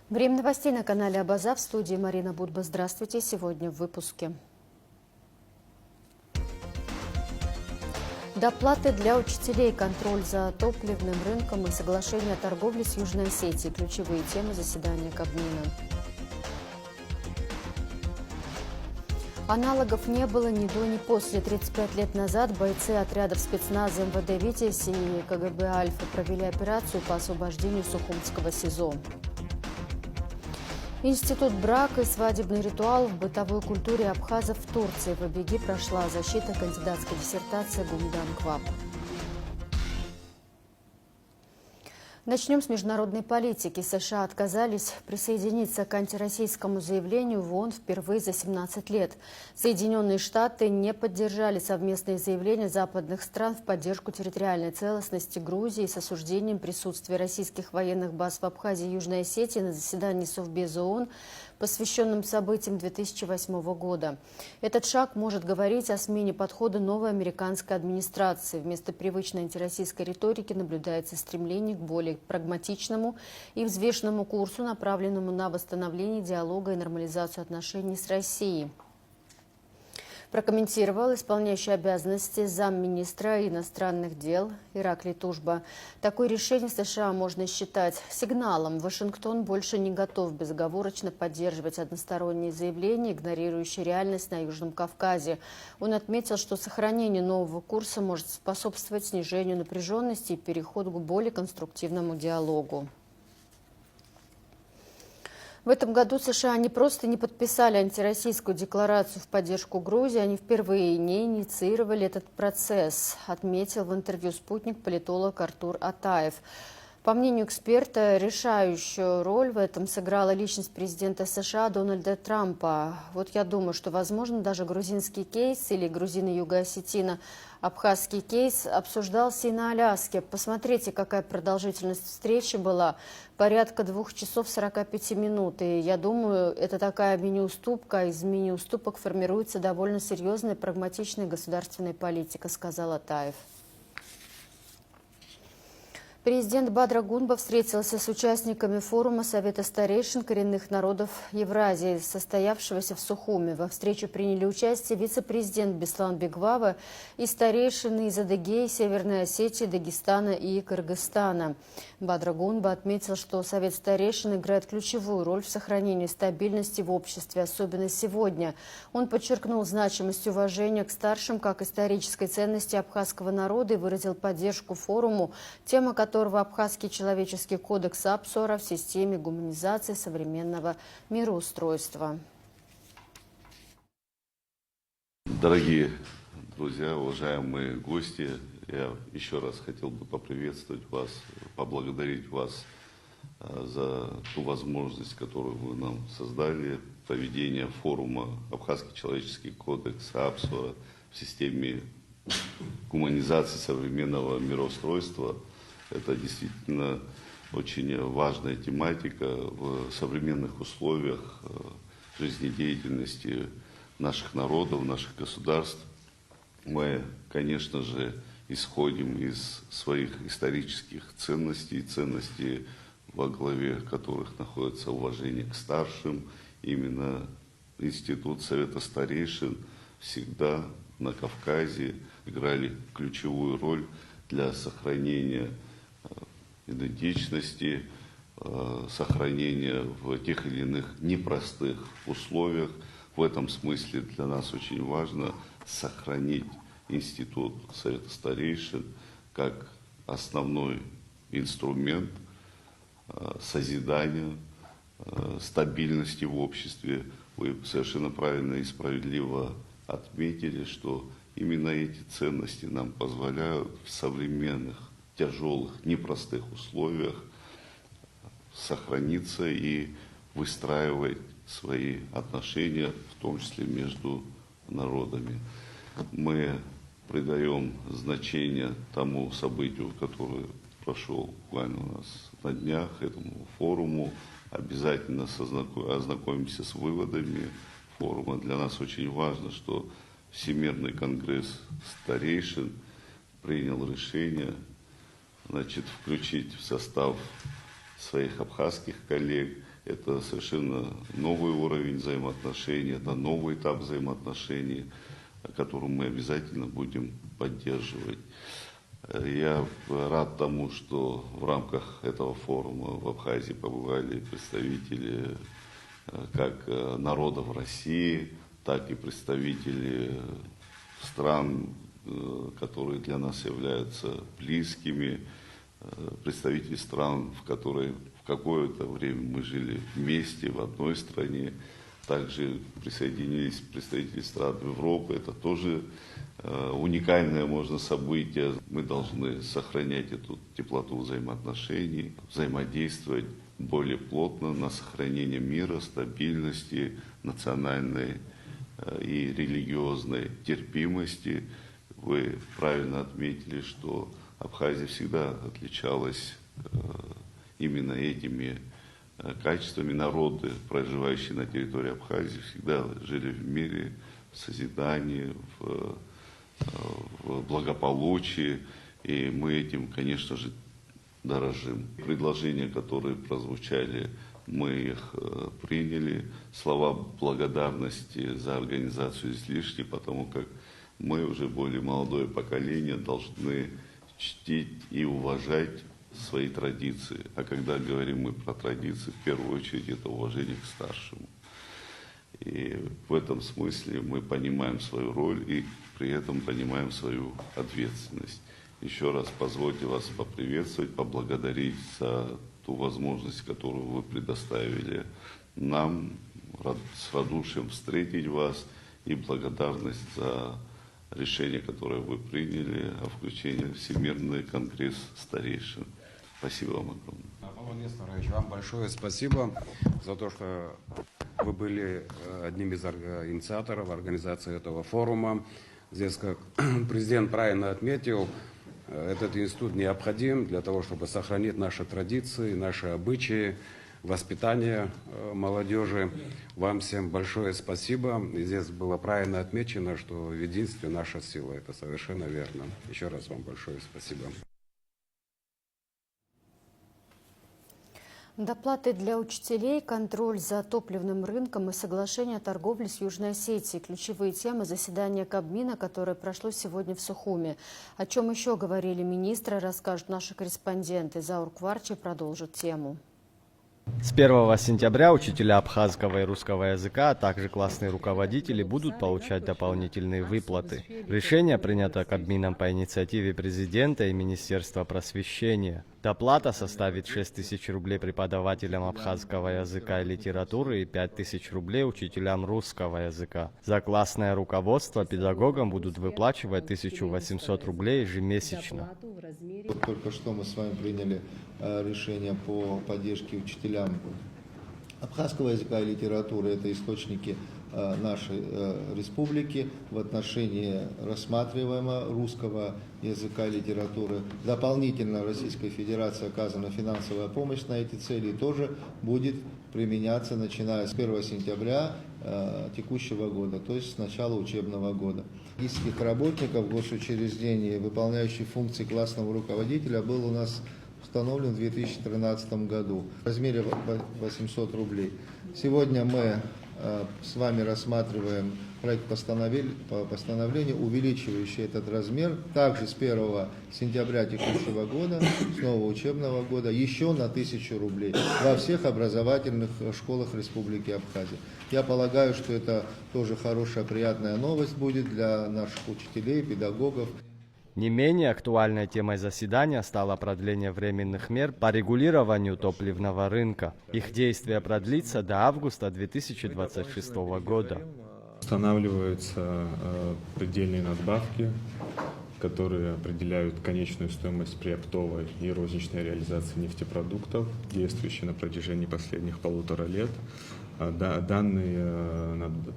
Время новостей на канале Абаза, в студии Марина Будба. Здравствуйте. Сегодня в выпуске. Доплаты для учителей, контроль за топливным рынком и соглашение о торговле с Южной Осетией. Ключевые темы заседания Кабмина. Аналогов не было ни до, ни после. 35 лет назад бойцы отрядов спецназа МВД «Витязь» и КГБ «Альфа» провели операцию по освобождению Сухумского СИЗО. Институт брака и свадебный ритуал в бытовой культуре абхазов в Турции. В Абиги прошла защита кандидатской диссертации Гумдан Кваб. Начнем с международной политики. США отказались присоединиться к антироссийскому заявлению в ООН впервые за 17 лет. Соединенные Штаты не поддержали совместные заявления западных стран в поддержку территориальной целостности Грузии с осуждением присутствия российских военных баз в Абхазии и Южной Осетии на заседании Совбеза ООН, посвященном событиям 2008 года. Этот шаг может говорить о смене подхода новой американской администрации. Вместо привычной антироссийской риторики наблюдается стремление к более прагматичному и взвешенному курсу, направленному на восстановление диалога и нормализацию отношений с Россией. Прокомментировал исполняющий обязанности замминистра иностранных дел Ираклий Тужба. Такое решение США можно считать сигналом. Вашингтон больше не готов безоговорочно поддерживать односторонние заявления, игнорирующие реальность на Южном Кавказе. Он отметил, что сохранение нового курса может способствовать снижению напряженности и переходу к более конструктивному диалогу. В этом году США не просто не подписали антироссийскую декларацию в поддержку Грузии, они впервые не инициировали этот процесс, отметил в интервью «Спутник» политолог Артур Атаев. По мнению эксперта, решающую роль в этом сыграла личность президента США Дональда Трампа. Вот я думаю, что, возможно, даже грузинский кейс или грузино-юго-осетино-абхазский кейс обсуждался и на Аляске. Посмотрите, какая продолжительность встречи была. Порядка 2 часов 45 минут. И я думаю, это такая мини-уступка. Из мини-уступок формируется довольно серьезная прагматичная государственная политика, сказал Атаев. Президент Бадра Гунба встретился с участниками форума Совета старейшин коренных народов Евразии, состоявшегося в Сухуми. Во встречу приняли участие вице-президент Беслан Бегвава и старейшины из Адыгеи, Северной Осетии, Дагестана и Кыргызстана. Бадра Гунба отметил, что Совет старейшин играет ключевую роль в сохранении стабильности в обществе, особенно сегодня. Он подчеркнул значимость уважения к старшим как исторической ценности абхазского народа и выразил поддержку форуму, тема которого Абхазский человеческий кодекс Апсора в системе гуманизации современного мироустройства. Дорогие друзья, уважаемые гости, я еще раз хотел бы поприветствовать вас, поблагодарить вас за ту возможность, которую вы нам создали, проведение форума «Абхазский человеческий кодекс Апсора в системе гуманизации современного мироустройства». Это действительно очень важная тематика в современных условиях жизнедеятельности наших народов, наших государств. Мы, конечно же, исходим из своих исторических ценностей, ценностей, во главе которых находится уважение к старшим. Именно институт Совета старейшин всегда на Кавказе играли ключевую роль для сохранения идентичности, сохранения в тех или иных непростых условиях. В этом смысле для нас очень важно сохранить институт Совета старейшин как основной инструмент созидания стабильности в обществе. Вы совершенно правильно и справедливо отметили, что именно эти ценности нам позволяют в современных тяжелых, непростых условиях сохраниться и выстраивать свои отношения, в том числе между народами. Мы придаем значение тому событию, которое прошел буквально у нас на днях, этому форуму. Обязательно ознакомимся с выводами форума. Для нас очень важно, что Всемирный конгресс старейшин принял решение включить в состав своих абхазских коллег Это совершенно новый уровень взаимоотношений, это новый этап взаимоотношений, который мы обязательно будем поддерживать. Я рад тому, что в рамках этого форума в Абхазии побывали представители как народов России, так и представители стран, которые для нас являются близкими, представители стран, в которых в какое-то время мы жили вместе в одной стране. Также присоединились представители стран Европы. Это тоже уникальное, можно, событие. Мы должны сохранять эту теплоту взаимоотношений, взаимодействовать более плотно на сохранение мира, стабильности, национальной и религиозной терпимости. Вы правильно отметили, что Абхазия всегда отличалась именно этими качествами. Народы, проживающие на территории Абхазии, всегда жили в мире, в созидании, в благополучии, и мы этим, конечно же, дорожим. Предложения, которые прозвучали, мы их приняли. Слова благодарности за организацию излишни, потому как мы, уже более молодое поколение, должны чтить и уважать свои традиции. А когда говорим мы про традиции, в первую очередь это уважение к старшему. И в этом смысле мы понимаем свою роль и при этом понимаем свою ответственность. Еще раз позвольте вас поприветствовать, поблагодарить за ту возможность, которую вы предоставили нам, с радушием встретить вас, и благодарность за решение, которое вы приняли о включении в Всемирный конгресс старейшин. Спасибо вам огромное. Павел Несторович, вам большое спасибо за то, что вы были одним из инициаторов организации этого форума. Здесь, как президент правильно отметил, этот институт необходим для того, чтобы сохранить наши традиции, наши обычаи, воспитание молодежи. Вам всем большое спасибо. И здесь было правильно отмечено, что в единстве наша сила. Это совершенно верно. Еще раз вам большое спасибо. Доплаты для учителей, контроль за топливным рынком и соглашение о торговле с Южной Осетией – ключевые темы заседания Кабмина, которое прошло сегодня в Сухуми. О чем еще говорили министры, расскажут наши корреспонденты. Заур Кварчи продолжит тему. С 1 сентября учителя абхазского и русского языка, а также классные руководители будут получать дополнительные выплаты. Решение принято Кабмином по инициативе президента и Министерства просвещения. Доплата составит 6 тысяч рублей преподавателям абхазского языка и литературы и 5 тысяч рублей учителям русского языка. За классное руководство педагогам будут выплачивать 1800 рублей ежемесячно. Вот только что мы с вами приняли решение по поддержке учителям абхазского языка и литературы. Это источники нашей республики в отношении рассматриваемого русского языка и литературы. Дополнительно Российской Федерации оказана финансовая помощь на эти цели и тоже будет применяться, начиная с 1 сентября текущего года, то есть с начала учебного года. Педагогических работников госучреждений, выполняющих функции классного руководителя, был у нас установлен в 2013 году в размере 800 рублей. Сегодня мы с вами рассматриваем проект постановления, увеличивающий этот размер, также с 1 сентября текущего года, с нового учебного года, еще на 1000 рублей во всех образовательных школах Республики Абхазия. Я полагаю, что это тоже хорошая, приятная новость будет для наших учителей, педагогов. Не менее актуальной темой заседания стало продление временных мер по регулированию топливного рынка. Их действие продлится до августа 2026 года. Устанавливаются предельные надбавки, которые определяют конечную стоимость при оптовой и розничной реализации нефтепродуктов, действующие на протяжении последних 1,5 лет.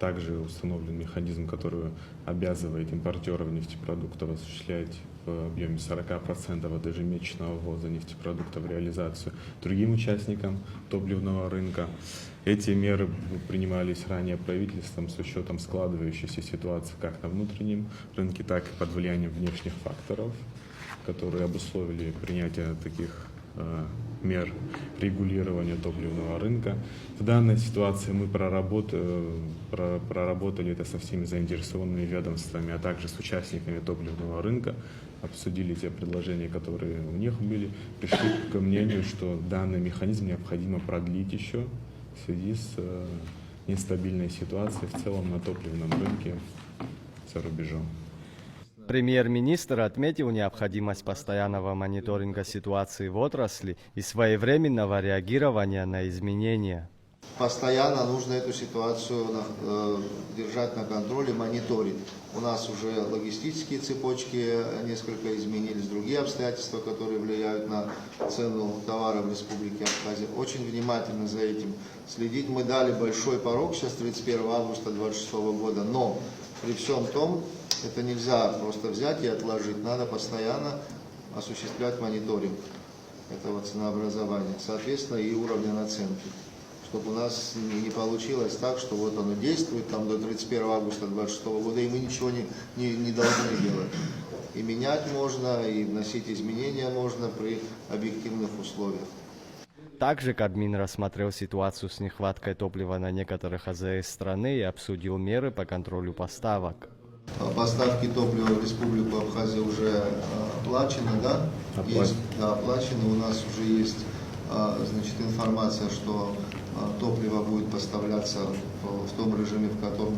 Также установлен механизм, который обязывает импортеров нефтепродуктов осуществлять в объеме 40% от ежемесячного ввоза нефтепродуктов в реализацию другим участникам топливного рынка. Эти меры принимались ранее правительством с учетом складывающейся ситуации как на внутреннем рынке, так и под влиянием внешних факторов, которые обусловили принятие таких мер регулирования топливного рынка. В данной ситуации мы проработали это со всеми заинтересованными ведомствами, а также с участниками топливного рынка, обсудили те предложения, которые у них были, пришли к мнению, что данный механизм необходимо продлить еще в связи с нестабильной ситуацией в целом на топливном рынке за рубежом. Премьер-министр отметил необходимость постоянного мониторинга ситуации в отрасли и своевременного реагирования на изменения. Постоянно нужно эту ситуацию держать на контроле, мониторить. У нас уже логистические цепочки несколько изменились, другие обстоятельства, которые влияют на цену товара в Республике Абхазия. Очень внимательно за этим следить. Мы дали большой порог, сейчас 31 августа 2026 года, но при всем том, это нельзя просто взять и отложить. Надо постоянно осуществлять мониторинг этого ценообразования, соответственно, и уровня наценки. Чтобы у нас не получилось так, что вот оно действует там до 31 августа 2026 года, и мы ничего не должны делать. И менять можно, и вносить изменения можно при объективных условиях. Также Кабмин рассмотрел ситуацию с нехваткой топлива на некоторых АЗС страны и обсудил меры по контролю поставок. Поставки топлива в Республику Абхазия уже оплачены, да? Есть, да, оплачены. У нас уже есть, значит, информация, что топливо будет поставляться в том режиме, в котором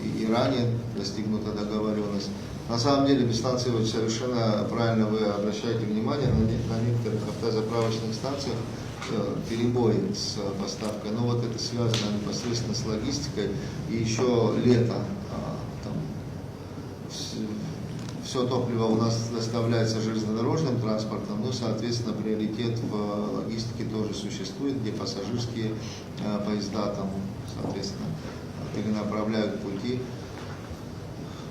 и ранее достигнута договоренность. На самом деле, Беслан Сеевич, совершенно правильно вы обращаете внимание, на некоторых автозаправочных станциях перебои с поставкой. Но вот это связано непосредственно с логистикой. И еще лето. Все топливо у нас доставляется железнодорожным транспортом, ну, соответственно, приоритет в логистике тоже существует, где пассажирские поезда там, соответственно, перенаправляют пути.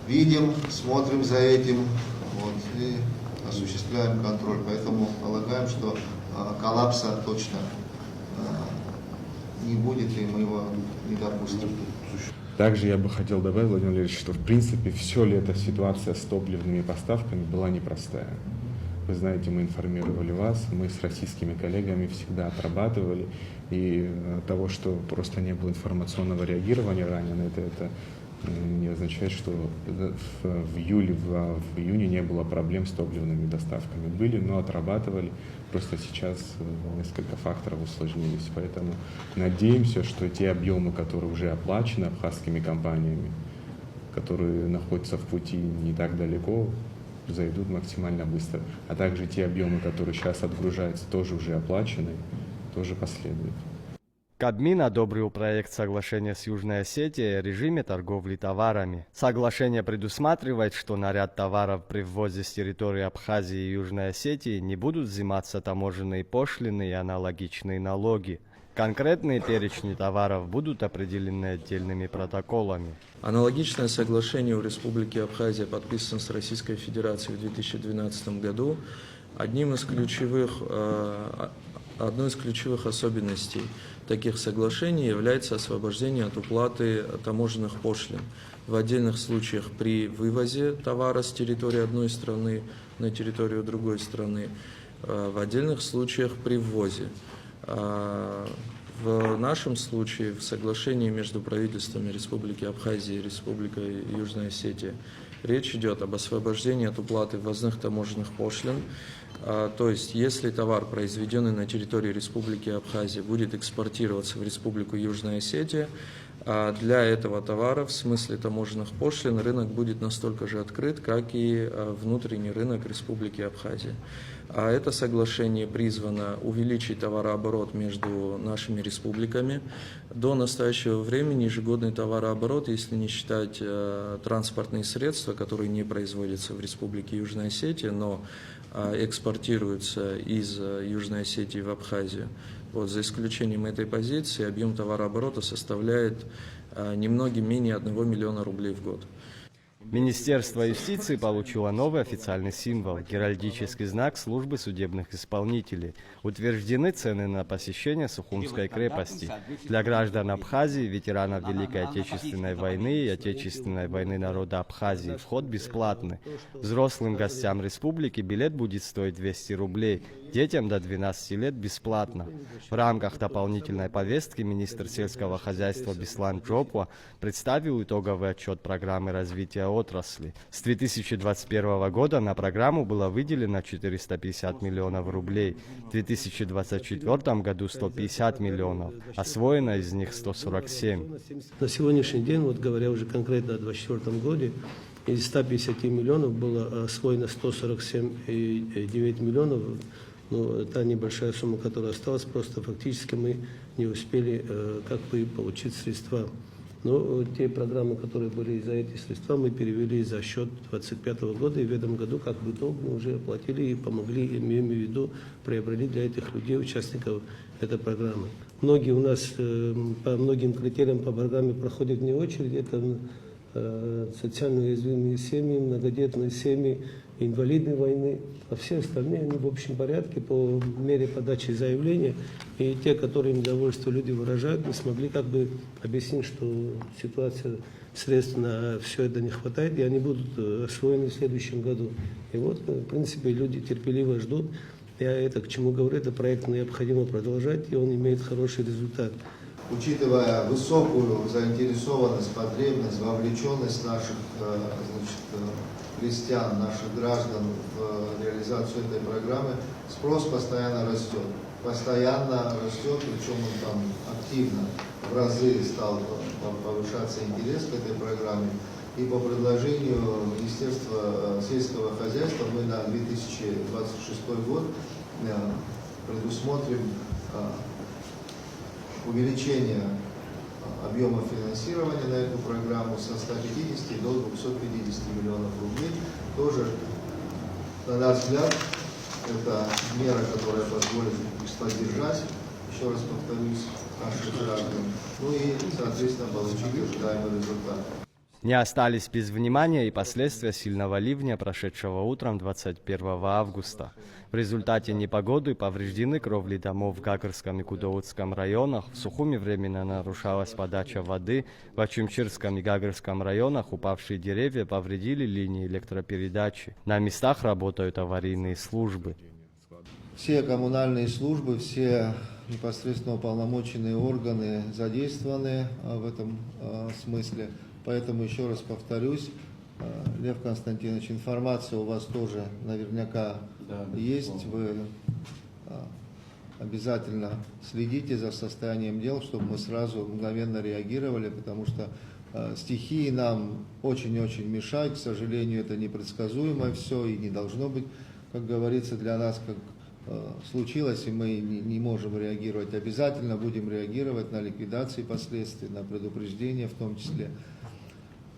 Видим, смотрим за этим, вот, и осуществляем контроль. Поэтому полагаем, что коллапса точно не будет, и мы его не допустим. Также я бы хотел добавить, Владимир Валерьевич, что в принципе все лето ситуация с топливными поставками была непростая. Вы знаете, мы информировали вас, мы с российскими коллегами всегда отрабатывали, и того, что просто не было информационного реагирования ранее на это не означает, что в июле, в июне не было проблем с топливными доставками. Были, но отрабатывали. Просто сейчас несколько факторов усложнились. Поэтому надеемся, что те объемы, которые уже оплачены абхазскими компаниями, которые находятся в пути не так далеко, зайдут максимально быстро. А также те объемы, которые сейчас отгружаются, тоже уже оплачены, тоже последуют. Кабмин одобрил проект соглашения с Южной Осетией о режиме торговли товарами. Соглашение предусматривает, что на ряд товаров при ввозе с территории Абхазии и Южной Осетии не будут взиматься таможенные пошлины и аналогичные налоги. Конкретные перечни товаров будут определены отдельными протоколами. Аналогичное соглашение у Республики Абхазия подписано с Российской Федерацией в 2012 году. Одной из ключевых особенностей таких соглашений является освобождение от уплаты таможенных пошлин. В отдельных случаях при вывозе товара с территории одной страны на территорию другой страны, в отдельных случаях при ввозе. В нашем случае, в соглашении между правительствами Республики Абхазия и Республикой Южная Осетия, речь идет об освобождении от уплаты ввозных таможенных пошлин. То есть, если товар, произведенный на территории Республики Абхазия, будет экспортироваться в Республику Южная Осетия, для этого товара в смысле таможенных пошлин рынок будет настолько же открыт, как и внутренний рынок Республики Абхазия. А это соглашение призвано увеличить товарооборот между нашими республиками. До настоящего времени ежегодный товарооборот, если не считать транспортные средства, которые не производятся в Республике Южная Осетия, но экспортируются из Южной Осетии в Абхазию. Вот, за исключением этой позиции, объем товарооборота составляет немногим менее 1 миллиона рублей в год. Министерство юстиции получило новый официальный символ – геральдический знак службы судебных исполнителей. Утверждены цены на посещение Сухумской крепости. Для граждан Абхазии, ветеранов Великой Отечественной войны и Отечественной войны народа Абхазии вход бесплатный. Взрослым гостям республики билет будет стоить 200 рублей. детям до 12 лет бесплатно. В рамках дополнительной повестки министр сельского хозяйства Беслан Джопуа представил итоговый отчет программы развития отрасли. С 2021 года на программу было выделено 450 миллионов рублей, в 2024 году 150 миллионов, освоено из них 147. На сегодняшний день, вот говоря уже конкретно о 2024 году, из 150 миллионов было освоено 147,9 миллионов. Ну, это небольшая сумма, которая осталась, просто фактически мы не успели как бы получить средства. Но те программы, которые были за эти средства, мы перевели за счет 2025 года, и в этом году как бы итог мы уже оплатили и помогли, имеем в виду, приобрели для этих людей, участников этой программы. Многие у нас по многим критериям по программе проходят вне очереди. Это социально уязвимые семьи, многодетные семьи, инвалиды войны, а все остальные, они в общем порядке по мере подачи заявления. И те, которые недовольство люди выражают, мы смогли как бы объяснить, что ситуация, средств на все это не хватает, и они будут освоены в следующем году. И вот, в принципе, люди терпеливо ждут. Я это к чему говорю, это проект необходимо продолжать, и он имеет хороший результат. Учитывая высокую заинтересованность, потребность, вовлеченность наших крестьян, наших граждан в реализацию этой программы, спрос постоянно растет. Постоянно растет, причем он там активно, в разы стал повышаться интерес к этой программе. И по предложению Министерства сельского хозяйства мы на 2026 год предусмотрим увеличение объема финансирования на эту программу со 150 до 250 миллионов рублей. Тоже, на наш взгляд, это мера, которая позволит поддержать, еще раз повторюсь, наших граждан, ну и, соответственно, получить ожидаемый результат. Не остались без внимания и последствия сильного ливня, прошедшего утром 21 августа. В результате непогоды повреждены кровли домов в Гагарском и Кудоутском районах, в Сухуми временно нарушалась подача воды, в Ачимчирском и Гагарском районах упавшие деревья повредили линии электропередачи. На местах работают аварийные службы. Все коммунальные службы, все непосредственно уполномоченные органы задействованы в этом смысле. Поэтому еще раз повторюсь, Лев Константинович, информация у вас тоже наверняка есть. Вы обязательно следите за состоянием дел, чтобы мы сразу мгновенно реагировали, потому что стихии нам очень-очень мешают. К сожалению, это непредсказуемо все и не должно быть, как говорится, для нас, как случилось, и мы не можем реагировать. Обязательно будем реагировать на ликвидации последствий, на предупреждение в том числе.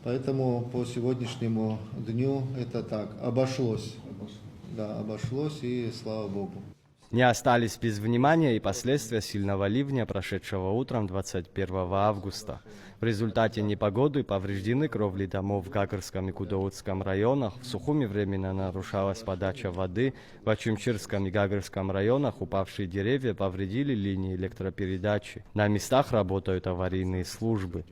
Поэтому по сегодняшнему дню это так, обошлось. Да, обошлось, и слава Богу. Не остались без внимания и последствия сильного ливня, прошедшего утром 21 августа. В результате непогоды повреждены кровли домов в Гагарском и Кудоутском районах, в Сухуми временно нарушалась подача воды, в Ачимчирском и Гагарском районах упавшие деревья повредили линии электропередачи. На местах работают аварийные службы.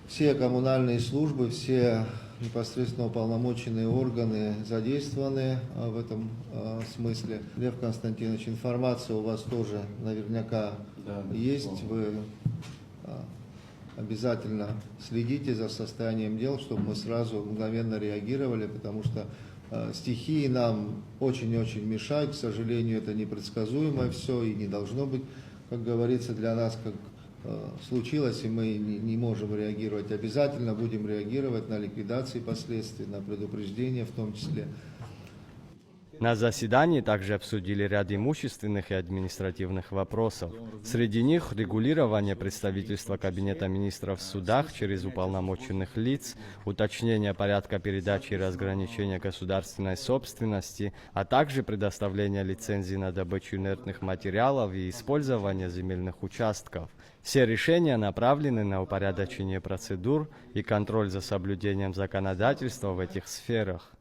Все коммунальные службы, все непосредственно уполномоченные органы задействованы в этом смысле. Лев Константинович, информация у вас тоже наверняка есть. Вы обязательно следите за состоянием дел, чтобы мы сразу мгновенно реагировали, потому что стихии нам очень-очень мешают. К сожалению, это непредсказуемо все и не должно быть, как говорится, для нас, как случилось, и мы не можем реагировать. Обязательно будем реагировать на ликвидации последствий, на предупреждение в том числе. На заседании также обсудили ряд имущественных и административных вопросов. Среди них регулирование представительства Кабинета министров в судах через уполномоченных лиц, уточнение порядка передачи и разграничения государственной собственности, а также предоставление лицензий на добычу инертных материалов и использование земельных участков. Все решения направлены на упорядочение процедур и контроль за соблюдением законодательства в этих сферах.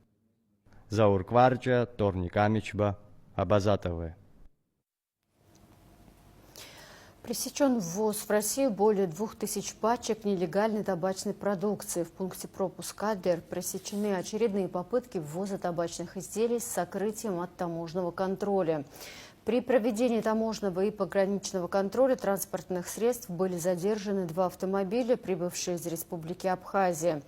Заур Кварча, Торник Амичба, Абаза ТВ. Пресечен ввоз в Россию более 2000 пачек нелегальной табачной продукции. В пункте пропуска Адлер пресечены очередные попытки ввоза табачных изделий с сокрытием от таможенного контроля. При проведении таможенного и пограничного контроля транспортных средств были задержаны 2 автомобиля, прибывшие из Республики Абхазия.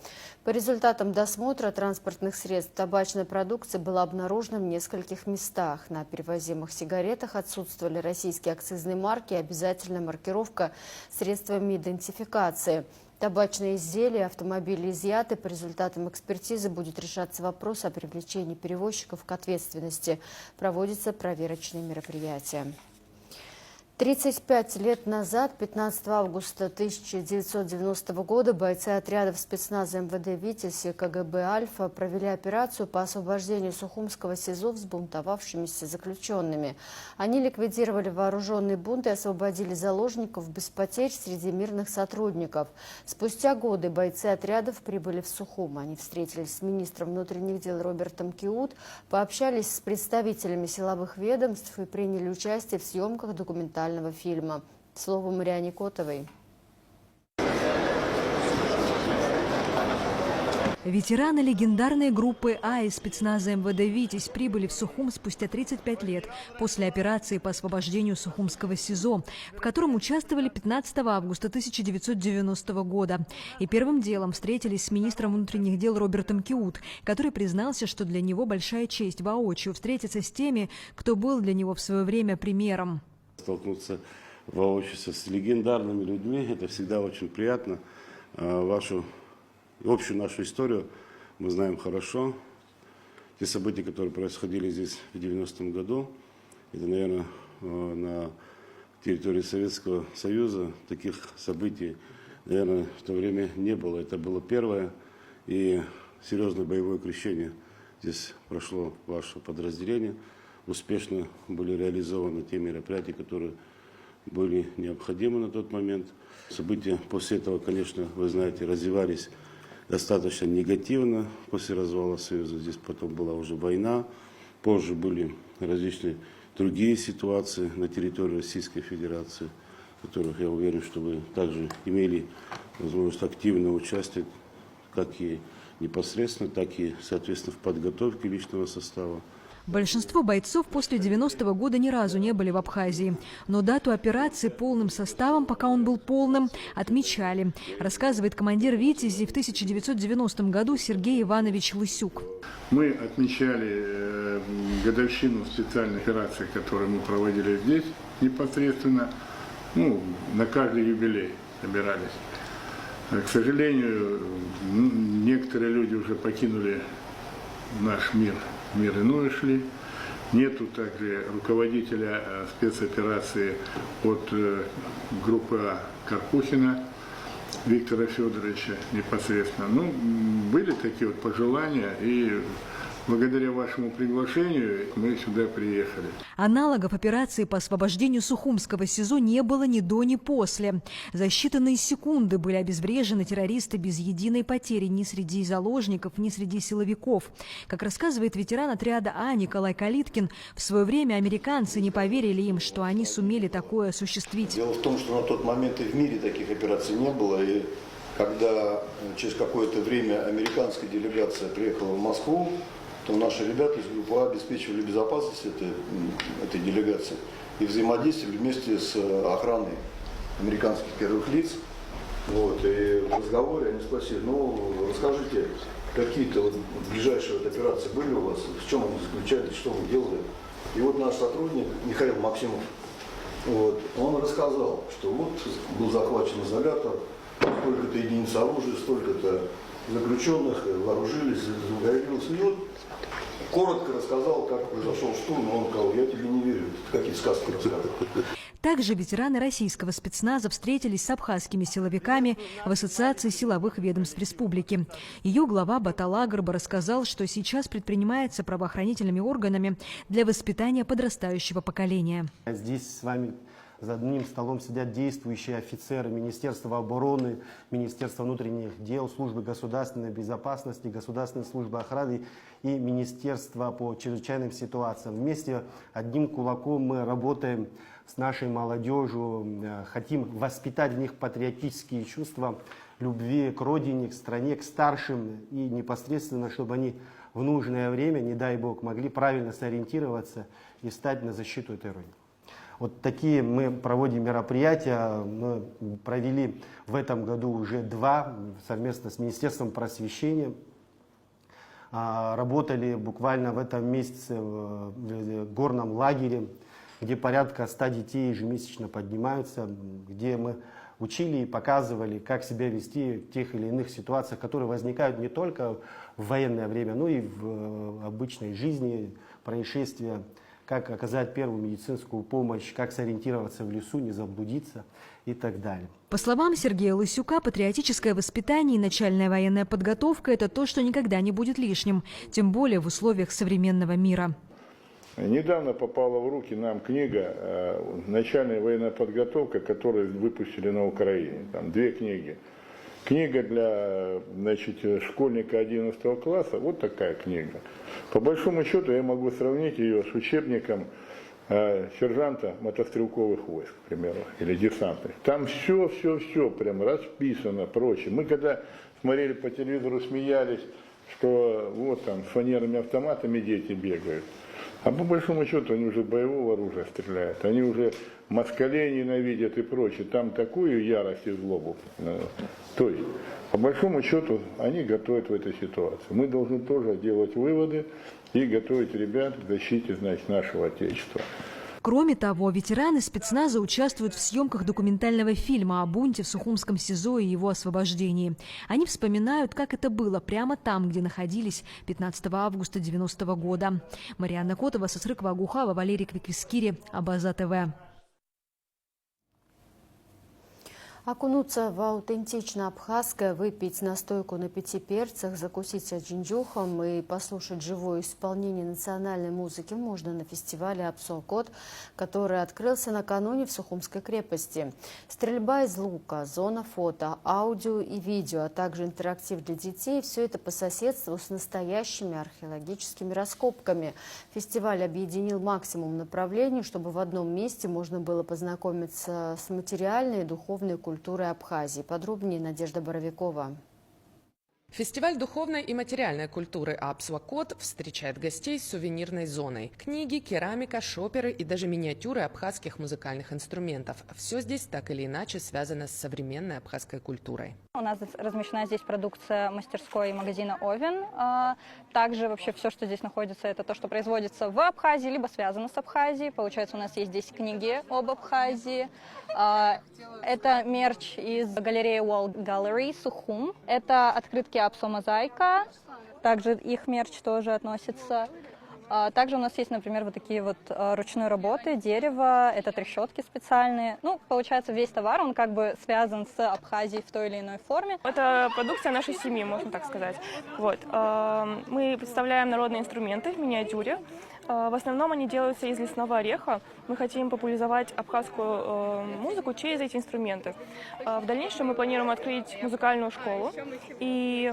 По результатам досмотра транспортных средств табачной продукции было обнаружено в нескольких местах. На перевозимых сигаретах отсутствовали российские акцизные марки и обязательная маркировка средствами идентификации. Табачные изделия, автомобили изъяты. По результатам экспертизы будет решаться вопрос о привлечении перевозчиков к ответственности. Проводятся проверочные мероприятия. 35 лет назад, 15 августа 1990 года, бойцы отрядов спецназа МВД «Витязь» и КГБ «Альфа» провели операцию по освобождению Сухумского СИЗО взбунтовавшимися заключенными. Они ликвидировали вооруженный бунт и освободили заложников без потерь среди мирных сотрудников. Спустя годы бойцы отрядов прибыли в Сухум. Они встретились с министром внутренних дел Робертом Киут, пообщались с представителями силовых ведомств и приняли участие в съемках документального фильма. Слово Мариане Котовой. Ветераны легендарной группы А из спецназа МВД «Витязь» прибыли в Сухум спустя 35 лет после операции по освобождению Сухумского СИЗО, в котором участвовали 15 августа 1990 года. И первым делом встретились с министром внутренних дел Робертом Киут, который признался, что для него большая честь воочию встретиться с теми, кто был для него в свое время примером. Столкнуться воочию с легендарными людьми, это всегда очень приятно. Общую нашу историю мы знаем хорошо. Те события, которые происходили здесь в 90-м году, это, наверное, на территории Советского Союза таких событий, наверное, в то время не было. Это было первое и серьезное боевое крещение. Здесь прошло ваше подразделение. Успешно были реализованы те мероприятия, которые были необходимы на тот момент. События после этого, конечно, вы знаете, развивались достаточно негативно после развала Союза. Здесь потом была уже война, позже были различные другие ситуации на территории Российской Федерации, в которых, я уверен, что вы также имели возможность активно участвовать, как и непосредственно, так и, соответственно, в подготовке личного состава. Большинство бойцов после 90-го года ни разу не были в Абхазии. Но дату операции полным составом, пока он был полным, отмечали, рассказывает командир «Витязи» в 1990 году Сергей Иванович Лысюк. Мы отмечали годовщину специальной операции, которую мы проводили здесь непосредственно. На каждый юбилей собирались. К сожалению, некоторые люди уже покинули наш мир. Мир иной шли. Нету также руководителя спецоперации от группы А Карпухина Виктора Федоровича непосредственно. Были такие вот пожелания, и благодаря вашему приглашению мы сюда приехали. Аналогов операции по освобождению Сухумского СИЗО не было ни до, ни после. За считанные секунды были обезврежены террористы без единой потери ни среди заложников, ни среди силовиков. Как рассказывает ветеран отряда А Николай Калиткин, в свое время американцы не поверили им, что они сумели такое осуществить. Дело в том, что на тот момент и в мире таких операций не было. И когда через какое-то время американская делегация приехала в Москву, то наши ребята из группы А обеспечивали безопасность этой делегации и взаимодействовали вместе с охраной американских первых лиц. И в разговоре они спросили, расскажите, какие-то ближайшие операции были у вас, в чем они заключались, что вы делали. И наш сотрудник Михаил Максимов, он рассказал, что был захвачен изолятор, столько-то единиц оружия, столько-то заключенных, вооружились, загорелись. И коротко рассказал, как произошел штурм, и он сказал, я тебе не верю, ты какие сказки рассказываешь. Также ветераны российского спецназа встретились с абхазскими силовиками в Ассоциации силовых ведомств республики. Ее глава Батал Агрба рассказал, что сейчас предпринимается правоохранительными органами для воспитания подрастающего поколения. Здесь с вами за одним столом сидят действующие офицеры Министерства обороны, Министерства внутренних дел, Службы государственной безопасности, Государственной службы охраны и Министерства по чрезвычайным ситуациям. Вместе одним кулаком мы работаем с нашей молодежью, хотим воспитать в них патриотические чувства любви к родине, к стране, к старшим, и непосредственно, чтобы они в нужное время, не дай бог, могли правильно сориентироваться и встать на защиту этой родины. Вот такие мы проводим мероприятия. Мы провели в этом году уже 2 совместно с Министерством просвещения. Работали буквально в этом месяце в горном лагере, где порядка 100 детей ежемесячно поднимаются, где мы учили и показывали, как себя вести в тех или иных ситуациях, которые возникают не только в военное время, но и в обычной жизни, происшествия, как оказать первую медицинскую помощь, как сориентироваться в лесу, не заблудиться и так далее. По словам Сергея Лысюка, патриотическое воспитание и начальная военная подготовка – это то, что никогда не будет лишним, тем более в условиях современного мира. Недавно попала в руки нам книга «Начальная военная подготовка», которую выпустили на Украине. Там 2 книги. Книга для, значит, школьника 11 класса, вот такая книга. По большому счету я могу сравнить ее с учебником сержанта мотострелковых войск, к примеру, или десантных. Там все прям расписано, прочее. Мы когда смотрели по телевизору, смеялись, что вот там с фанерными автоматами дети бегают. А по большому счету они уже боевого оружия стреляют, они уже москалей ненавидят и прочее. Там такую ярость и злобу. То есть, по большому счету, они готовят в этой ситуации. Мы должны тоже делать выводы и готовить ребят к защите, значит, нашего Отечества. Кроме того, ветераны спецназа участвуют в съемках документального фильма о бунте в Сухумском СИЗО и его освобождении. Они вспоминают, как это было прямо там, где находились 15 августа 90 года. Марьяна Котова, Сосрык Вагухава, Валерий Квиквискири, Абаза ТВ. Окунуться в аутентично абхазское, выпить настойку на 5 перцах, закусить аджинджухом и послушать живое исполнение национальной музыки можно на фестивале «Апсуакот», который открылся накануне в Сухумской крепости. Стрельба из лука, зона фото, аудио и видео, а также интерактив для детей – все это по соседству с настоящими археологическими раскопками. Фестиваль объединил максимум направлений, чтобы в одном месте можно было познакомиться с материальной и духовной культурой Абхазии. Подробнее Надежда Боровикова. Фестиваль духовной и материальной культуры «Апсуакот» встречает гостей с сувенирной зоной. Книги, керамика, шоперы и даже миниатюры абхазских музыкальных инструментов. Все здесь так или иначе связано с современной абхазской культурой. У нас размещена здесь продукция мастерской и магазина «Овен». Также вообще все, что здесь находится, это то, что производится в Абхазии, либо связано с Абхазией. Получается, у нас есть здесь книги об Абхазии. Это мерч из галереи Wall Gallery Сухум. Это открытки Апсо-мозаика. Также их мерч тоже относится. Также у нас есть, например, вот такие вот ручной работы, дерево, это трещотки специальные. Ну, получается, весь товар, он как бы связан с Абхазией в той или иной форме. Это продукция нашей семьи, можно так сказать. Вот. Мы представляем народные инструменты в миниатюре. В основном они делаются из лесного ореха. Мы хотим популяризовать абхазскую музыку через эти инструменты. В дальнейшем мы планируем открыть музыкальную школу, и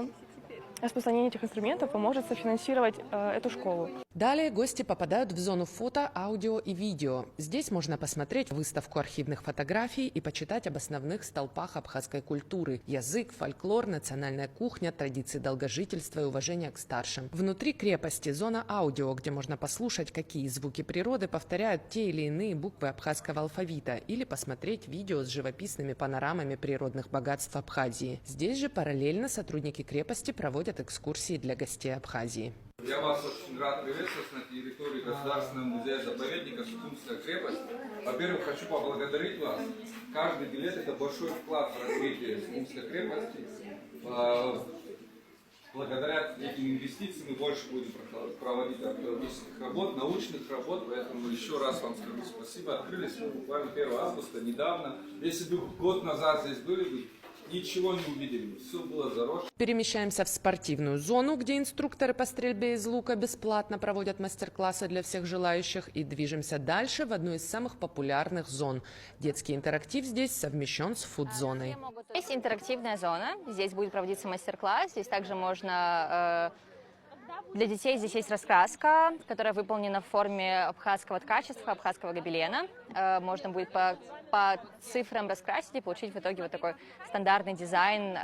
распространение этих инструментов поможет софинансировать эту школу. Далее гости попадают в зону фото, аудио и видео. Здесь можно посмотреть выставку архивных фотографий и почитать об основных столпах абхазской культуры: язык, фольклор, национальная кухня, традиции долгожительства и уважения к старшим. Внутри крепости зона аудио, где можно послушать, какие звуки природы повторяют те или иные буквы абхазского алфавита, или посмотреть видео с живописными панорамами природных богатств Абхазии. Здесь же параллельно сотрудники крепости проводят экскурсии для гостей Абхазии. Я вас очень рад приветствовать на территории Государственного музея-заповедника Сухумская крепость. Во-первых, хочу поблагодарить вас. Каждый билет – это большой вклад в развитие Сухумской крепости. Благодаря этим инвестициям мы больше будем проводить археологических работ, научных работ, поэтому еще раз вам скажу спасибо. Открылись мы буквально 1 августа, недавно. Если бы год назад здесь были бы, ничего не увидели, все было заросшее. Перемещаемся в спортивную зону, где инструкторы по стрельбе из лука бесплатно проводят мастер-классы для всех желающих, и движемся дальше в одну из самых популярных зон. Детский интерактив здесь совмещен с фуд-зоной. Есть интерактивная зона, здесь будет проводиться мастер-класс, здесь также можно Для детей здесь есть раскраска, которая выполнена в форме абхазского ткачества, абхазского гобелена. Можно будет по цифрам раскрасить и получить в итоге вот такой стандартный дизайн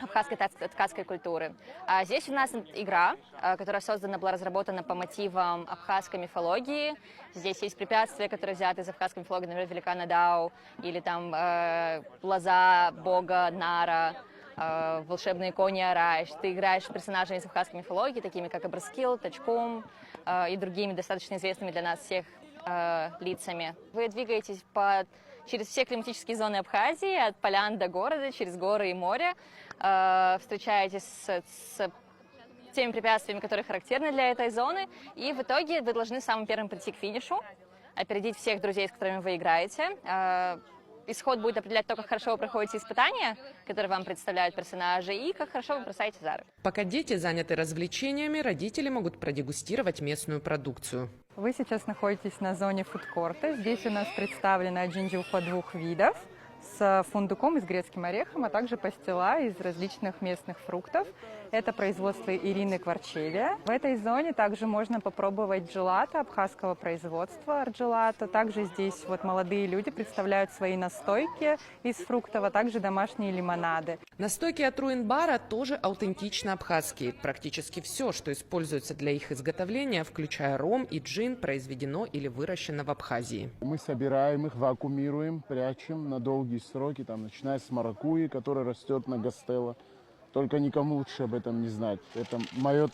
абхазской ткацкой культуры. А здесь у нас игра, которая была разработана по мотивам абхазской мифологии. Здесь есть препятствия, которые взяты из абхазской мифологии, например, великана Дау, или там лоза бога Нара, волшебные кони Арайш. Ты играешь персонажей из абхазской мифологии, такими как Абраскил, Тачком и другими достаточно известными для нас всех лицами. Вы двигаетесь через все климатические зоны Абхазии, от полян до города, через горы и море, встречаетесь с теми препятствиями, которые характерны для этой зоны, и в итоге вы должны самым первым прийти к финишу, опередить всех друзей, с которыми вы играете. Исход будет определять то, как хорошо вы проходите испытания, которые вам представляют персонажи, и как хорошо вы бросаете зары. Пока дети заняты развлечениями, родители могут продегустировать местную продукцию. Вы сейчас находитесь на зоне фудкорта. Здесь у нас представлена джинджиуха 2 видов с фундуком и с грецким орехом, а также пастила из различных местных фруктов. Это производство Ирины Кварчевия. В этой зоне также можно попробовать джелато абхазского производства, арджелато. Также здесь вот молодые люди представляют свои настойки из фруктов, а также домашние лимонады. Настойки от руин-бара тоже аутентично абхазские. Практически все, что используется для их изготовления, включая ром и джин, произведено или выращено в Абхазии. Мы собираем их, вакуумируем, прячем на долгие сроки, там, начиная с маракуйи, которая растет на гастелло. Только никому лучше об этом не знать. Это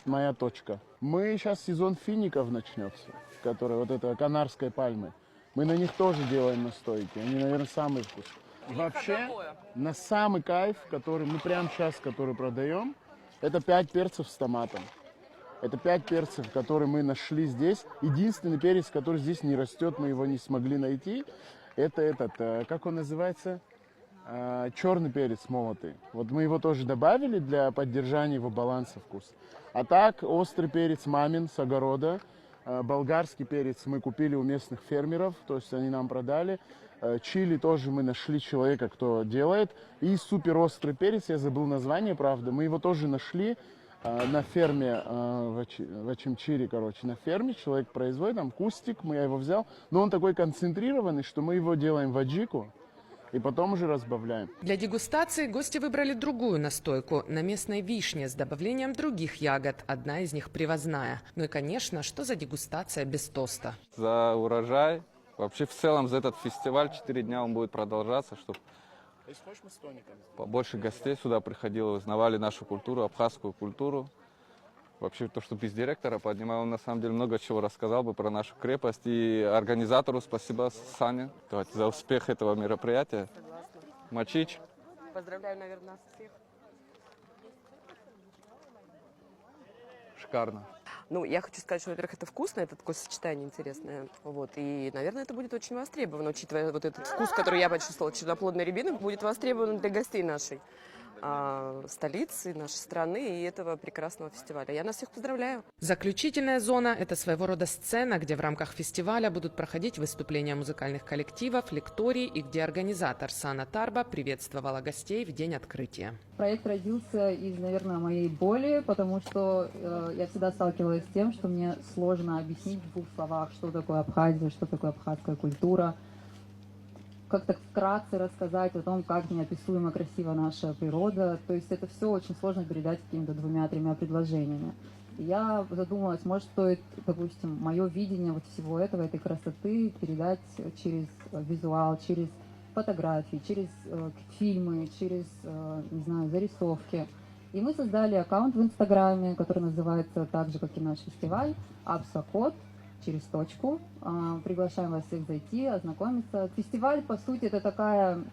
моя точка. Мы сейчас сезон фиников начнется, который вот это канарской пальмы. Мы на них тоже делаем настойки. Они, наверное, самые вкусные. Вообще, на самый кайф, который мы прямо сейчас, который продаем, это 5 перцев с томатом. Это 5 перцев, которые мы нашли здесь. Единственный перец, который здесь не растет, мы его не смогли найти, это этот, как он называется? Черный перец молотый. Вот мы его тоже добавили для поддержания его баланса вкуса. А так, острый перец мамин с огорода. Болгарский перец мы купили у местных фермеров, то есть они нам продали. Чили тоже мы нашли человека, кто делает. И супер острый перец, я забыл название, правда, мы его тоже нашли на ферме в Ачимчире, короче, на ферме. Человек производит, там кустик, я его взял. Но он такой концентрированный, что мы его делаем в аджику. И потом уже разбавляем. Для дегустации гости выбрали другую настойку на местной вишне с добавлением других ягод. Одна из них привозная. Ну и, конечно, что за дегустация без тоста? За урожай. Вообще, в целом, за этот фестиваль 4 дня он будет продолжаться, чтобы побольше гостей сюда приходило, узнавали нашу культуру, абхазскую культуру. Вообще, то, что без директора поднимал, он на самом деле много чего рассказал бы про нашу крепость. И организатору спасибо, Сане, за успех этого мероприятия. Мачич. Поздравляю, наверное, нас всех. Шикарно. Ну, я хочу сказать, что, во-первых, это вкусно, это такое сочетание интересное. Вот, и, наверное, это будет очень востребовано, учитывая вот этот вкус, который я почувствовала, черноплодной рябины, будет востребован для гостей нашей столицы, нашей страны и этого прекрасного фестиваля. Я нас всех поздравляю. Заключительная зона – это своего рода сцена, где в рамках фестиваля будут проходить выступления музыкальных коллективов, лекторий и где организатор Сана Тарба приветствовала гостей в день открытия. Проект родился из, наверное, моей боли, потому что я всегда сталкивалась с тем, что мне сложно объяснить в 2 словах, что такое Абхазия, что такое абхазская культура. Как-то вкратце рассказать о том, как неописуемо красива наша природа. То есть это все очень сложно передать какими-то 2-3 предложениями. И я задумалась, может, стоит, допустим, мое видение вот всего этого, этой красоты передать через визуал, через фотографии, через фильмы, через, не знаю, зарисовки. И мы создали аккаунт в Инстаграме, который называется так же, как и наш фестиваль, Абсакод. Через точку. Приглашаем вас всех зайти, ознакомиться. Фестиваль, по сути, это такая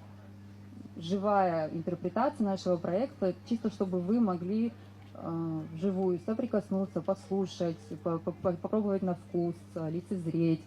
живая интерпретация нашего проекта, чисто чтобы вы могли вживую соприкоснуться, послушать, попробовать на вкус, лицезреть.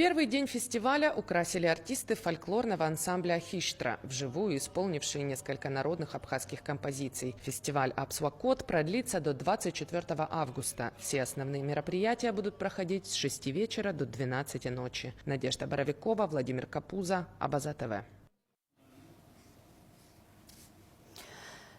Первый день фестиваля украсили артисты фольклорного ансамбля «Хиштра», вживую исполнившие несколько народных абхазских композиций. Фестиваль «Апсуакот» продлится до 24 августа. Все основные мероприятия будут проходить с 6 вечера до 12 ночи. Надежда Боровикова, Владимир Капуза, Абаза ТВ.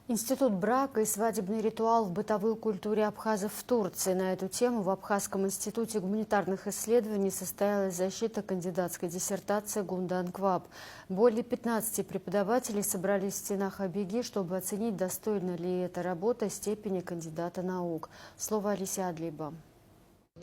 Институт брака и свадебный ритуал в бытовой культуре абхазов в Турции. На эту тему в Абхазском институте гуманитарных исследований состоялась защита кандидатской диссертации Гундан Кваб. Более 15 преподавателей собрались в стенах Абиги, чтобы оценить, достойна ли эта работа степени кандидата наук. Слово Алисе Адлиба.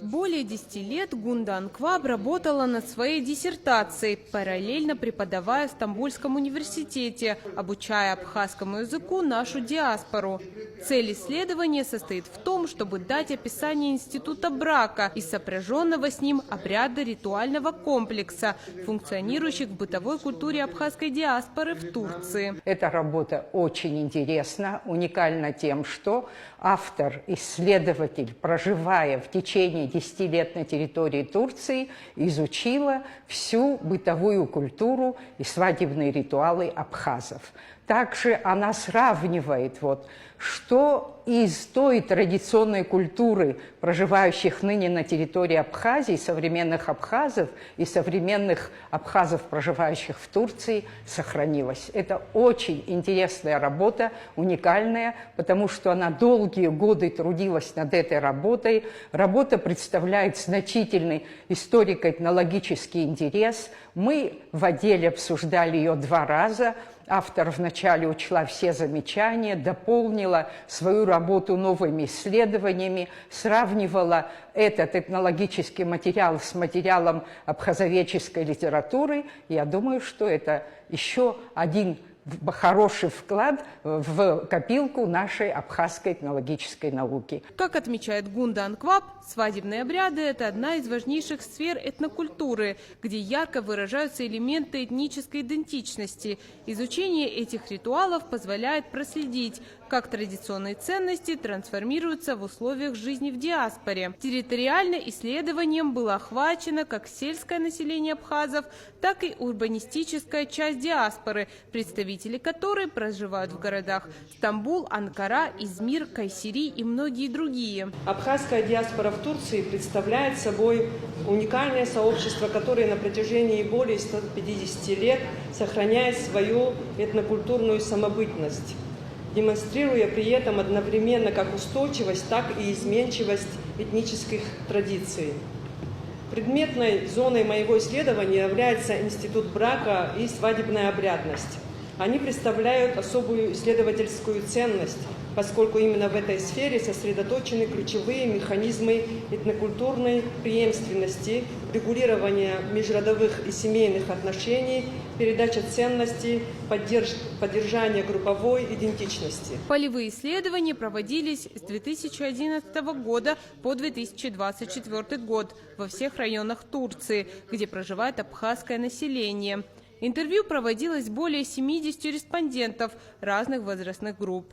Более 10 лет Гундан Кваб работала над своей диссертацией, параллельно преподавая в Стамбульском университете, обучая абхазскому языку нашу диаспору. Цель исследования состоит в том, чтобы дать описание института брака и сопряженного с ним обряда ритуального комплекса, функционирующих в бытовой культуре абхазской диаспоры в Турции. Эта работа очень интересна, уникальна тем, что автор, исследователь, проживая в течение 10 лет на территории Турции, изучила всю бытовую культуру и свадебные ритуалы абхазов. Также она сравнивает, что из той традиционной культуры, проживающих ныне на территории Абхазии, современных абхазов и современных абхазов, проживающих в Турции, сохранилось. Это очень интересная работа, уникальная, потому что она долгие годы трудилась над этой работой. Работа представляет значительный историко-этнологический интерес. Мы в отделе обсуждали ее 2 раза. Автор вначале учла все замечания, дополнила свою работу новыми исследованиями, сравнивала этот этнологический материал с материалом абхазоведческой литературы. Я думаю, что это еще один хороший вклад в копилку нашей абхазской этнологической науки. Как отмечает Гундан Кваб, свадебные обряды – это одна из важнейших сфер этнокультуры, где ярко выражаются элементы этнической идентичности. Изучение этих ритуалов позволяет проследить, как традиционные ценности трансформируются в условиях жизни в диаспоре. Территориально исследованием было охвачено как сельское население абхазов, так и урбанистическая часть диаспоры, представители которой проживают в городах Стамбул, Анкара, Измир, Кайсери и многие другие. Абхазская диаспора в Турции представляет собой уникальное сообщество, которое на протяжении более 150 лет сохраняет свою этнокультурную самобытность, демонстрируя при этом одновременно как устойчивость, так и изменчивость этнических традиций. Предметной зоной моего исследования является институт брака и свадебная обрядность. Они представляют особую исследовательскую ценность, поскольку именно в этой сфере сосредоточены ключевые механизмы этнокультурной преемственности, регулирования межродовых и семейных отношений, передача ценностей, поддержания групповой идентичности. Полевые исследования проводились с 2011 года по 2024 год во всех районах Турции, где проживает абхазское население. Интервью проводилось более 70 респондентов разных возрастных групп.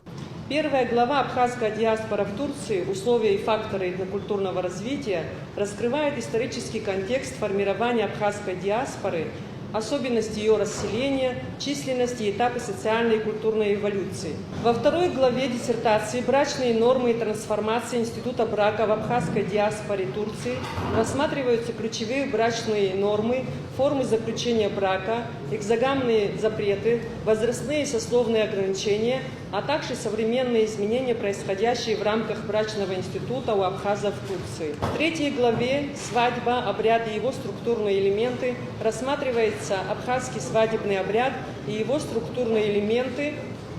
Первая глава «Абхазская диаспора в Турции. Условия и факторы этнокультурного развития» раскрывает исторический контекст формирования абхазской диаспоры, особенности ее расселения, численности и этапы социальной и культурной эволюции. Во второй главе диссертации «Брачные нормы и трансформация института брака в абхазской диаспоре Турции» рассматриваются ключевые брачные нормы, формы заключения брака, экзогамные запреты, возрастные и сословные ограничения, а также современные изменения, происходящие в рамках брачного института у абхазов в Турции. В третьей главе «Свадьба, обряд и его структурные элементы» рассматривается абхазский свадебный обряд и его структурные элементы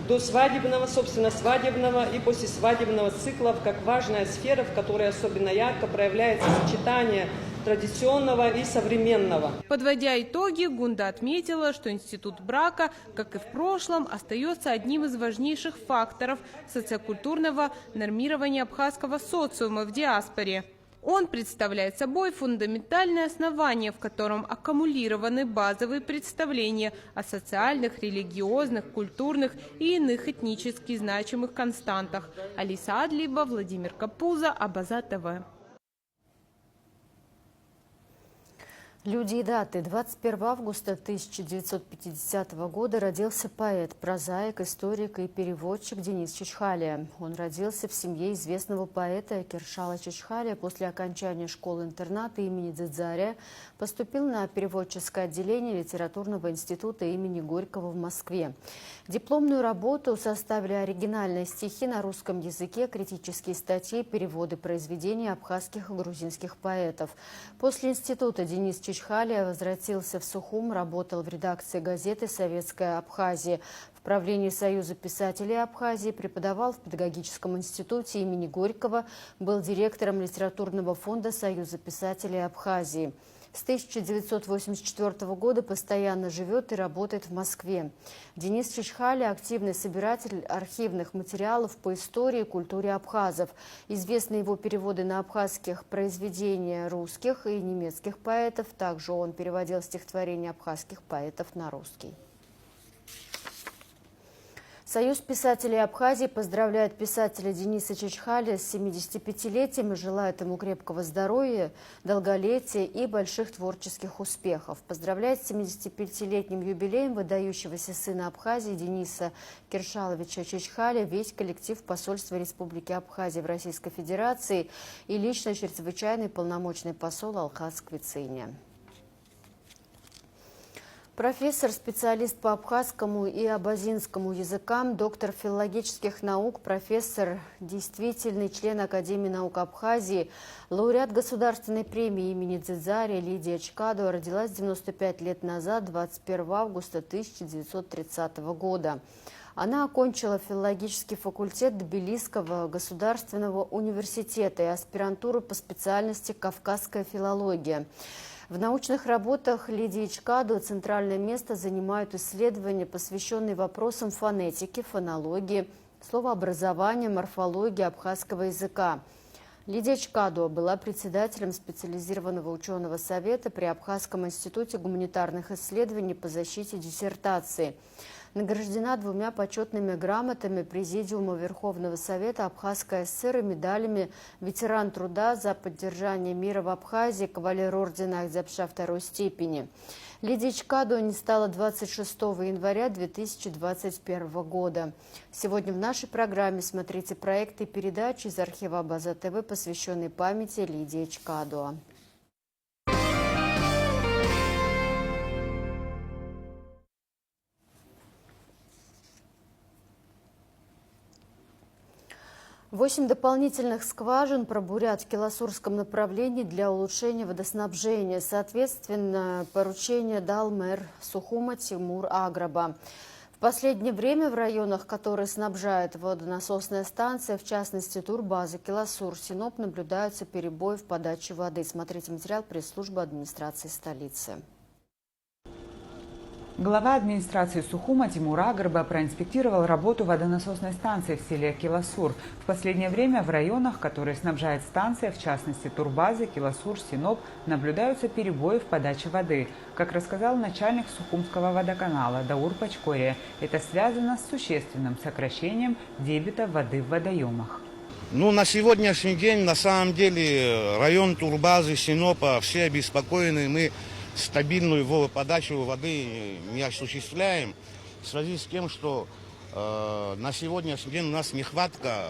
до свадебного, собственно, свадебного и послесвадебного циклов как важная сфера, в которой особенно ярко проявляется сочетание традиционного и современного. Подводя итоги, Гунда отметила, что институт брака, как и в прошлом, остается одним из важнейших факторов социокультурного нормирования абхазского социума в диаспоре. Он представляет собой фундаментальное основание, в котором аккумулированы базовые представления о социальных, религиозных, культурных и иных этнически значимых константах. Алиса Адлиба, Владимир Капуза, Абаза ТВ. Люди и даты. 21 августа 1950 года родился поэт, прозаик, историк и переводчик Денис Чучхалия. Он родился в семье известного поэта Кершала Чучхалия. После окончания школы-интерната имени Дзидзаря поступил на переводческое отделение Литературного института имени Горького в Москве. Дипломную работу составили оригинальные стихи на русском языке, критические статьи, переводы произведений абхазских и грузинских поэтов. После института Денис Чучхалия возвратился в Сухум, работал в редакции газеты «Советская Абхазия». В правлении Союза писателей Абхазии, преподавал в педагогическом институте имени Горького, был директором литературного фонда Союза писателей Абхазии. С 1984 года постоянно живет и работает в Москве. Денис Чучхалия – активный собиратель архивных материалов по истории и культуре абхазов. Известны его переводы на абхазских произведения русских и немецких поэтов. Также он переводил стихотворения абхазских поэтов на русский. Союз писателей Абхазии поздравляет писателя Дениса Чучхалия с 75-летием и желает ему крепкого здоровья, долголетия и больших творческих успехов. Поздравляет с 75-летним юбилеем выдающегося сына Абхазии Дениса Кершаловича Чучхалия весь коллектив посольства Республики Абхазия в Российской Федерации и лично чрезвычайный полномочный посол Алхаз Квициня. Профессор, специалист по абхазскому и абазинскому языкам, доктор филологических наук, профессор, действительный член Академии наук Абхазии, лауреат Государственной премии имени Дзидзаря Лидия Чкадо родилась 95 лет назад, 21 августа 1930 года. Она окончила филологический факультет Тбилисского государственного университета и аспирантуру по специальности «Кавказская филология». В научных работах Лидии Чкадо центральное место занимают исследования, посвященные вопросам фонетики, фонологии, словообразования, морфологии абхазского языка. Лидия Чкадо была председателем специализированного ученого совета при Абхазском институте гуманитарных исследований по защите диссертации. Награждена 2 почетными грамотами Президиума Верховного Совета Абхазской ССР и медалями «Ветеран труда за поддержание мира в Абхазии», кавалер ордена Ахзябша II степени. Лидия Чкадо не стала 26 января 2021 года. Сегодня в нашей программе смотрите проекты и передачи из архива Абаза ТВ, посвященные памяти Лидии Чкадо. Восемь дополнительных скважин пробурят в Киласурском направлении для улучшения водоснабжения. Соответственно, поручение дал мэр Сухума Тимур Аграба. В последнее время в районах, которые снабжает водонасосная станция, в частности турбаза Киласур, Синоп, наблюдаются перебои в подаче воды. Смотрите материал пресс-службы администрации столицы. Глава администрации Сухума Тимур Аграба проинспектировал работу водонасосной станции в селе Киласур. В последнее время в районах, которые снабжает станция, в частности турбазы Киласур, Синоп, наблюдаются перебои в подаче воды. Как рассказал начальник Сухумского водоканала Даур Пачкория, это связано с существенным сокращением дебита воды в водоемах. На сегодняшний день, на самом деле, район турбазы, Синопа, все обеспокоены. Мы стабильную подачу воды не осуществляем в связи с тем, что на сегодняшний день у нас нехватка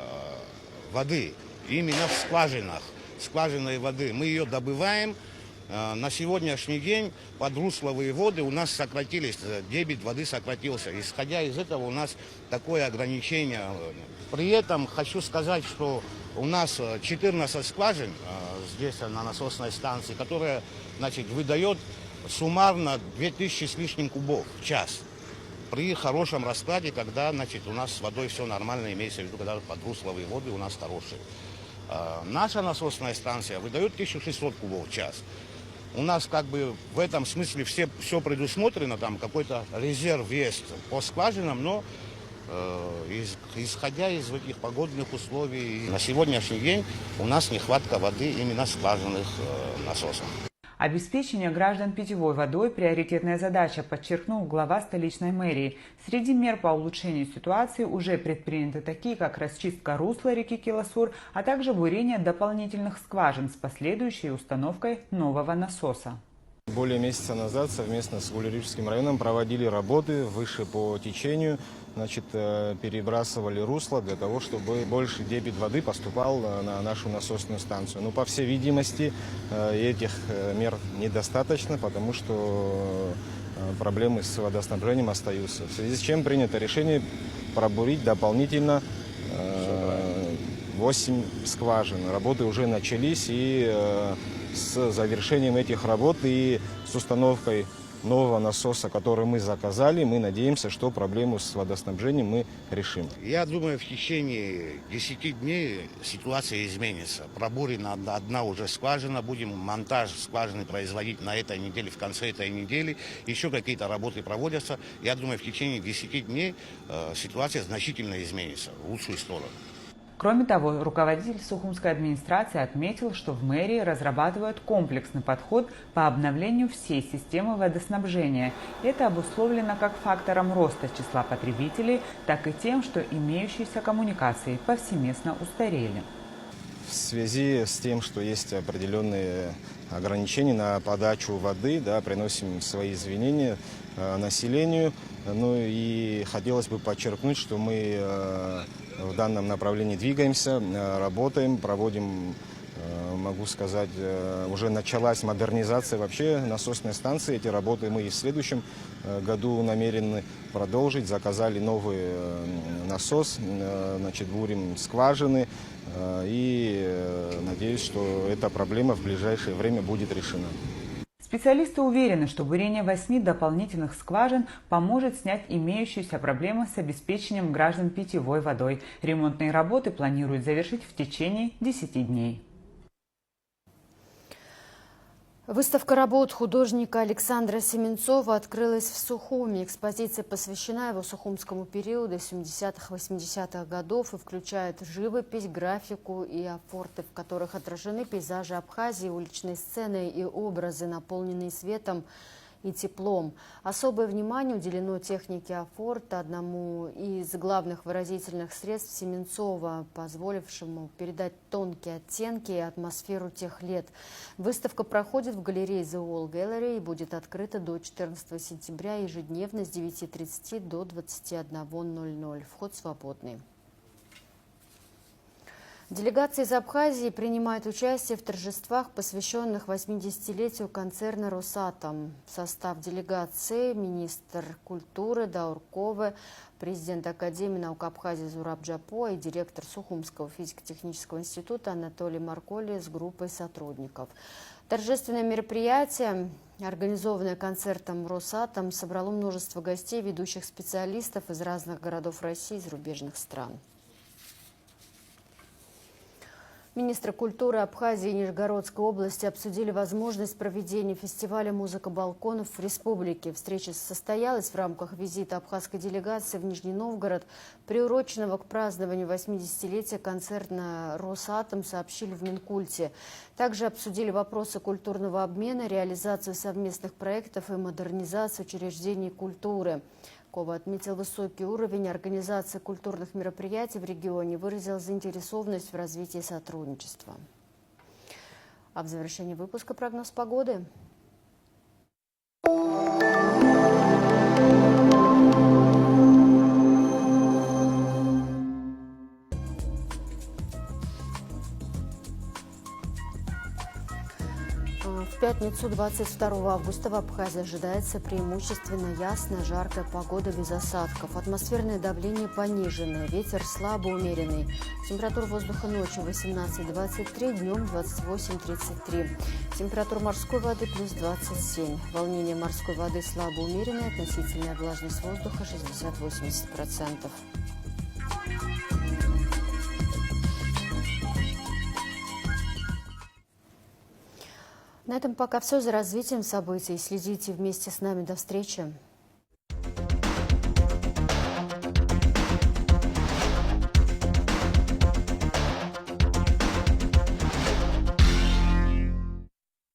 воды именно в скважинах, скважинной воды. Мы ее добываем. На сегодняшний день подрусловые воды у нас сократились, дебит воды сократился. Исходя из этого у нас такое ограничение. При этом хочу сказать, что у нас 14 скважин здесь на насосной станции, которая, выдает суммарно 2000 с лишним кубов в час. При хорошем раскладе, когда, у нас с водой все нормально, имеется в виду, когда подрусловые воды у нас хорошие. Наша насосная станция выдает 1600 кубов в час. У нас в этом смысле все предусмотрено, там какой-то резерв есть по скважинам, но исходя из этих погодных условий, на сегодняшний день у нас нехватка воды именно скважинных насосов. Обеспечение граждан питьевой водой – приоритетная задача, подчеркнул глава столичной мэрии. Среди мер по улучшению ситуации уже предприняты такие, как расчистка русла реки Киласур, а также бурение дополнительных скважин с последующей установкой нового насоса. более месяца назад совместно с Гулерическим районом проводили работы выше по течению. Значит, перебрасывали русло для того, чтобы больше дебит воды поступал на нашу насосную станцию. Но, по всей видимости, этих мер недостаточно, потому что проблемы с водоснабжением остаются. В связи с чем принято решение пробурить дополнительно 8 скважин. Работы уже начались, и с завершением этих работ и с установкой нового насоса, который мы заказали, мы надеемся, что проблему с водоснабжением мы решим. Я думаю, в течение 10 дней ситуация изменится. Пробурена одна уже скважина, будем монтаж скважины производить на этой неделе, в конце этой недели. Еще какие-то работы проводятся. Я думаю, в течение 10 дней ситуация значительно изменится в лучшую сторону. Кроме того, руководитель Сухумской администрации отметил, что в мэрии разрабатывают комплексный подход по обновлению всей системы водоснабжения. Это обусловлено как фактором роста числа потребителей, так и тем, что имеющиеся коммуникации повсеместно устарели. В связи с тем, что есть определенные ограничения на подачу воды, да, приносим свои извинения населению. Ну и хотелось бы подчеркнуть, что мы в данном направлении двигаемся, работаем, проводим, могу сказать, уже началась модернизация вообще насосной станции. Эти работы мы и в следующем году намерены продолжить. Заказали новый насос, значит, бурим скважины, и надеюсь, что эта проблема в ближайшее время будет решена. Специалисты уверены, что бурение 8 дополнительных скважин поможет снять имеющиеся проблемы с обеспечением граждан питьевой водой. Ремонтные работы планируют завершить в течение 10 дней. Выставка работ художника Александра Семенцова открылась в Сухуми. Экспозиция посвящена его сухумскому периоду 70-80-х годов и включает живопись, графику и афорты, в которых отражены пейзажи Абхазии, уличные сцены и образы, наполненные светом и теплом. Особое внимание уделено технике афорта, одному из главных выразительных средств Семенцова, позволившему передать тонкие оттенки и атмосферу тех лет. Выставка проходит в галерее The Wall Gallery и будет открыта до 14 сентября ежедневно с 9:30 до 21:00. Вход свободный. Делегация из Абхазии принимает участие в торжествах, посвященных 80-летию концерна «Росатом». В состав делегации министр культуры Даур Кове, президент Академии наук Абхазии Зураб Джапо и директор Сухумского физико-технического института Анатолий Марколи с группой сотрудников. Торжественное мероприятие, организованное концертом «Росатом», собрало множество гостей, ведущих специалистов из разных городов России и зарубежных стран. Министры культуры Абхазии и Нижегородской области обсудили возможность проведения фестиваля «Музыка балконов» в республике. Встреча состоялась в рамках визита абхазской делегации в Нижний Новгород, приуроченного к празднованию 80-летия концерна «Росатом», сообщили в Минкульте. Также обсудили вопросы культурного обмена, реализацию совместных проектов и модернизацию учреждений культуры. Кова отметил высокий уровень организации культурных мероприятий в регионе, выразил заинтересованность в развитии сотрудничества. А в завершении выпуска прогноз погоды. В пятницу 22 августа в Абхазии ожидается преимущественно ясная, жаркая погода без осадков. Атмосферное давление пониженное, ветер слабо умеренный. Температура воздуха ночью 18-23, днем 28-33. Температура морской воды плюс 27. Волнение морской воды слабо умеренное, относительная влажность воздуха 60-80%. На этом пока все. За развитием событий следите вместе с нами. До встречи.